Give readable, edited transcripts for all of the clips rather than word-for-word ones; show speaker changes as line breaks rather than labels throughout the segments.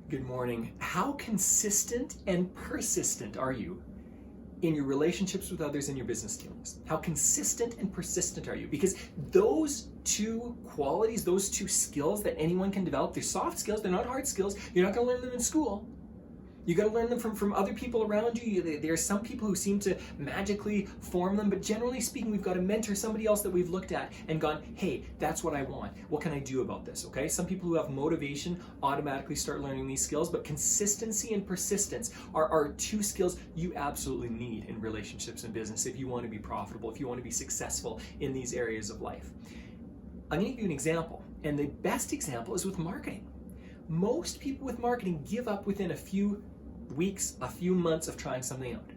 Good morning. How consistent and persistent are you in your relationships with others and your business dealings? How consistent and persistent are you? Because those two qualities, those two skills that anyone can develop, they're soft skills, they're not hard skills. You're not going to learn them in school. You got to learn them from other people around you. There are some people who seem to magically form them, but generally speaking, we've got to mentor somebody else that we've looked at and gone, hey, that's what I want. What can I do about this? Okay. Some people who have motivation automatically start learning these skills, but consistency and persistence are two skills you absolutely need in relationships and business if you want to be profitable, if you want to be successful in these areas of life. I'm going to give you an example, and the best example is with marketing. Most people with marketing give up within a few weeks, a few months of trying something out.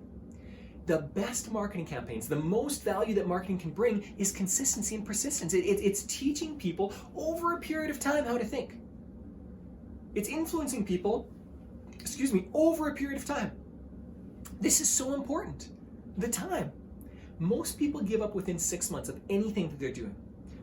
The best marketing campaigns, the most value that marketing can bring is consistency and persistence. It's teaching people over a period of time how to think. It's influencing people, over a period of time. This is so important. The time. Most people give up within 6 months of anything that they're doing.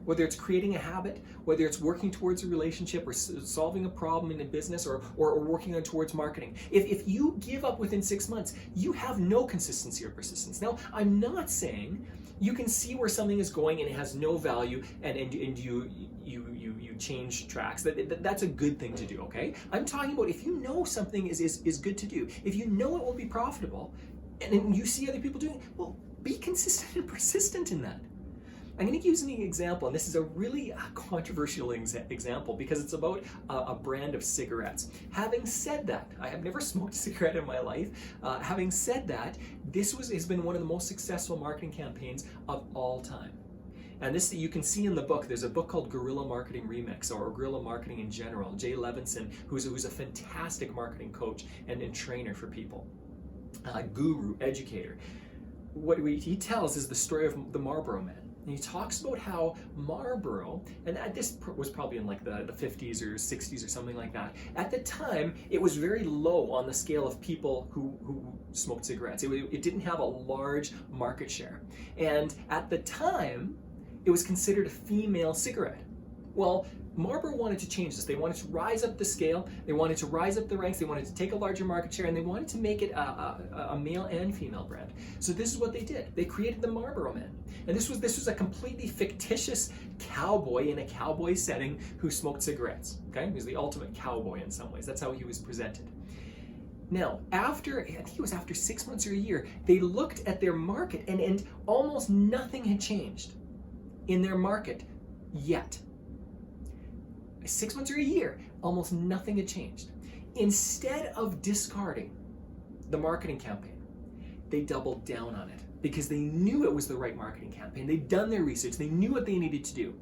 Whether it's creating a habit, whether it's working towards a relationship or solving a problem in a business or working on towards marketing. If you give up within 6 months, you have no consistency or persistence. Now, I'm not saying you can see where something is going and it has no value and you change tracks. That's a good thing to do, okay? I'm talking about if you know something is good to do, if you know it will be profitable and you see other people doing it, well, be consistent and persistent in that. I'm going to use an example, and this is a really controversial example because it's about a brand of cigarettes. Having said that, I have never smoked a cigarette in my life. Having said that, this has been one of the most successful marketing campaigns of all time. And this you can see in the book. There's a book called Guerrilla Marketing Remix, or Guerrilla Marketing in general. Jay Levinson, who's a fantastic marketing coach and trainer for people, guru, educator. What he tells is the story of the Marlboro Man. And he talks about how Marlboro, and this was probably in like the 50s or 60s or something like that. At the time, it was very low on the scale of people who smoked cigarettes. It didn't have a large market share. And at the time, it was considered a female cigarette. Well, Marlboro wanted to change this. They wanted to rise up the scale, they wanted to rise up the ranks, they wanted to take a larger market share, and they wanted to make it a male and female brand. So this is what they did. They created the Marlboro Man. And this was a completely fictitious cowboy in a cowboy setting who smoked cigarettes. Okay? He was the ultimate cowboy in some ways. That's how he was presented. Now, I think it was after 6 months or a year, they looked at their market and almost nothing had changed in their market yet. 6 months or a year, almost nothing had changed. Instead of discarding the marketing campaign, they doubled down on it because they knew it was the right marketing campaign. They'd done their research. They knew what they needed to do.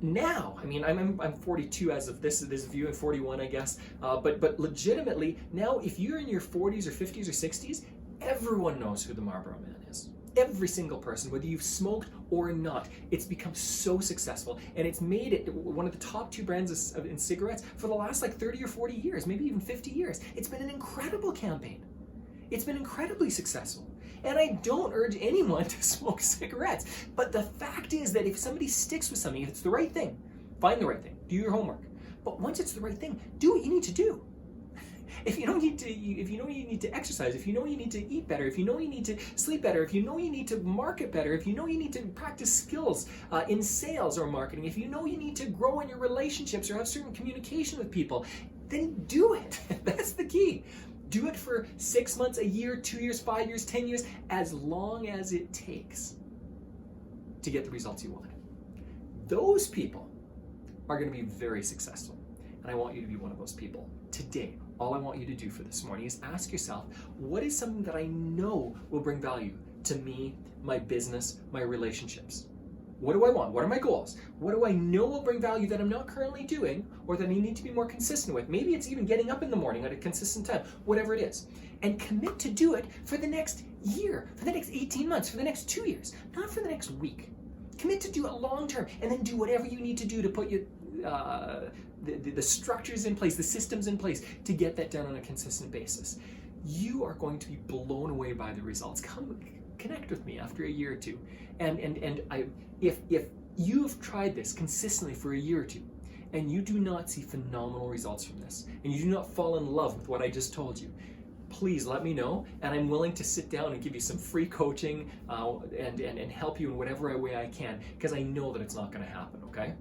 Now, I mean, I'm 42 as of this view, and 41, I guess. But legitimately, now if you're in your 40s or 50s or 60s, everyone knows who the Marlboro Man is. Every single person, whether you've smoked or not, it's become so successful, and it's made it one of the top 2 brands in cigarettes for the last like 30 or 40 years, maybe even 50 years. It's been an incredible campaign. It's been incredibly successful. And I don't urge anyone to smoke cigarettes, but the fact is that if somebody sticks with something, if it's the right thing, find the right thing, do your homework. But once it's the right thing, do what you need to do. If you know you need to exercise, if you know you need to eat better, if you know you need to sleep better, if you know you need to market better, if you know you need to practice skills in sales or marketing, if you know you need to grow in your relationships or have certain communication with people, then do it. That's the key. Do it for 6 months, a year, 2 years, 5 years, 10 years, as long as it takes to get the results you want. Those people are going to be very successful. And I want you to be one of those people. Today, all I want you to do for this morning is ask yourself, what is something that I know will bring value to me, my business, my relationships? What do I want? What are my goals? What do I know will bring value that I'm not currently doing or that I need to be more consistent with? Maybe it's even getting up in the morning at a consistent time, whatever it is. And commit to do it for the next year, for the next 18 months, for the next 2 years, not for the next week. Commit to do it long term, and then do whatever you need to do to put the structures in place, the systems in place to get that done on a consistent basis. You are going to be blown away by the results. Come connect with me after a year or two. If you've tried this consistently for a year or two and you do not see phenomenal results from this, and you do not fall in love with what I just told you, please let me know, and I'm willing to sit down and give you some free coaching and help you in whatever way I can, because I know that it's not going to happen, okay?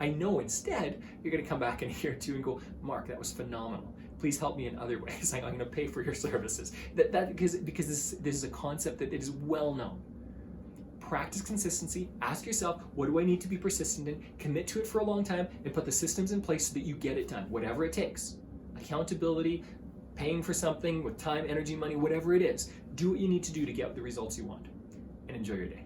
I know instead you're going to come back in a year or two and go, Mark, that was phenomenal. Please help me in other ways. I'm going to pay for your services. Because this is a concept that it is well known. Practice consistency. Ask yourself, what do I need to be persistent in? Commit to it for a long time and put the systems in place so that you get it done, whatever it takes. Accountability, paying for something with time, energy, money, whatever it is. Do what you need to do to get the results you want. And enjoy your day.